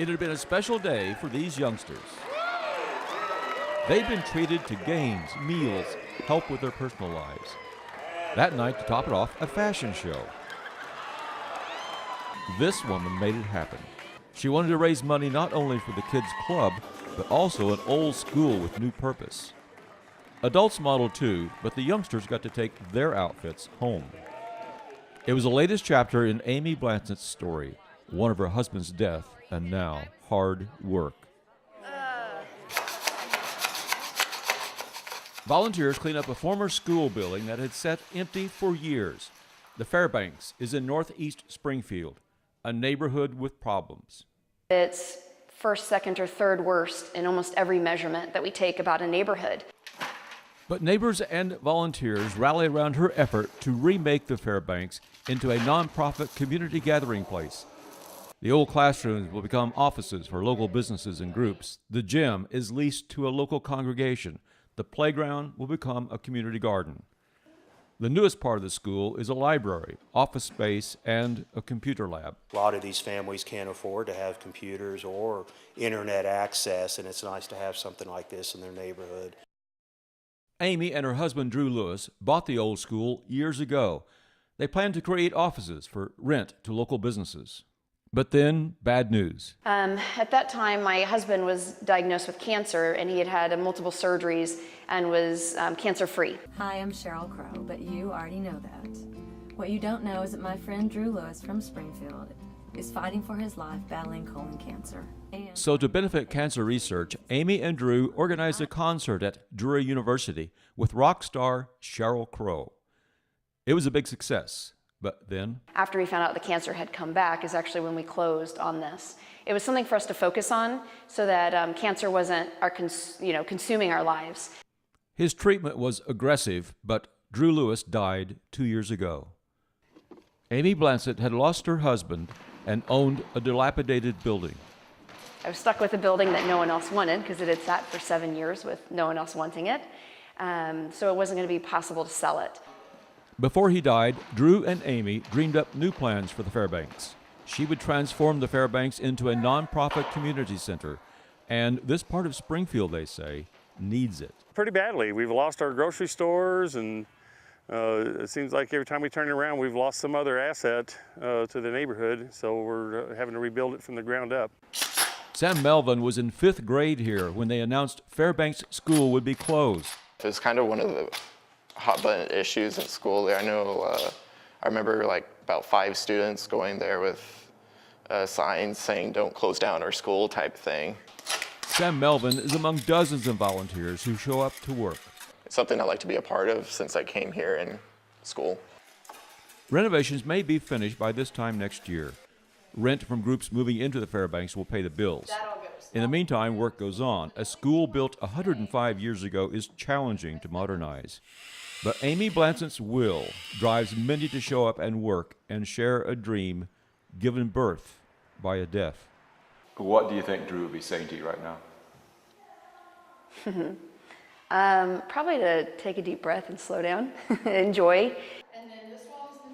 It had been a special day for these youngsters. They'd been treated to games, meals, help with their personal lives. That night, to top it off, a fashion show. This woman made it happen. She wanted to raise money not only for the kids' club, but also an old school with new purpose. Adults modeled too, but the youngsters got to take their outfits home. It was the latest chapter in Amy Blansit's story, one of her husband's death, and now hard work. Volunteers clean up a former school building that had sat empty for years. The Fairbanks is in northeast Springfield, a neighborhood with problems. It's first, second, or third worst in almost every measurement that we take about a neighborhood. But neighbors and volunteers rally around her effort to remake the Fairbanks into a nonprofit community gathering place. The old classrooms will become offices for local businesses and groups. The gym is leased to a local congregation. The playground will become a community garden. The newest part of the school is a library, office space, and a computer lab. A lot of these families can't afford to have computers or internet access, and it's nice to have something like this in their neighborhood. Amy and her husband, Drew Lewis, bought the old school years ago. They plan to create offices for rent to local businesses. But then, bad news. At that time, my husband was diagnosed with cancer, and he had had multiple surgeries and was cancer-free. Hi, I'm Cheryl Crow, but you already know that. What you don't know is that my friend Drew Lewis from Springfield is fighting for his life battling colon cancer. So to benefit cancer research, Amy and Drew organized a concert at Drury University with rock star Cheryl Crow. It was a big success. But then, after we found out the cancer had come back is actually when we closed on this. It was something for us to focus on so that cancer wasn't consuming our lives. His treatment was aggressive, but Drew Lewis died 2 years ago. Amy Blansit had lost her husband and owned a dilapidated building. I was stuck with a building that no one else wanted because it had sat for 7 years with no one else wanting it. So it wasn't going to be possible to sell it. Before he died, Drew and Amy dreamed up new plans for the Fairbanks. She would transform the Fairbanks into a nonprofit community center, and this part of Springfield, they say, needs it. Pretty badly. We've lost our grocery stores, and it seems like every time we turn around, we've lost some other asset to the neighborhood, so we're having to rebuild it from the ground up. Sam Melvin was in 5th grade here when they announced Fairbanks School would be closed. It was kind of one of the hot button issues in school there. I remember like about 5 students going there with signs saying don't close down our school type thing. Sam Melvin is among dozens of volunteers who show up to work. It's something I like to be a part of since I came here in school. Renovations may be finished by this time next year. Rent from groups moving into the Fairbanks will pay the bills. In the meantime, work goes on. A school built 105 years ago is challenging to modernize. But Amy Blansit's will drives many to show up and work and share a dream given birth by a death. What do you think Drew would be saying to you right now? Probably to take a deep breath and slow down, enjoy.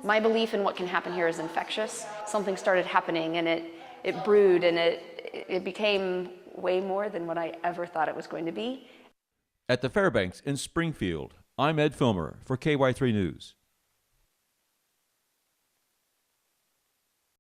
My belief in what can happen here is infectious. Something started happening and it brewed and it became way more than what I ever thought it was going to be. At the Fairbanks in Springfield, I'm Ed Filmer for KY3 News.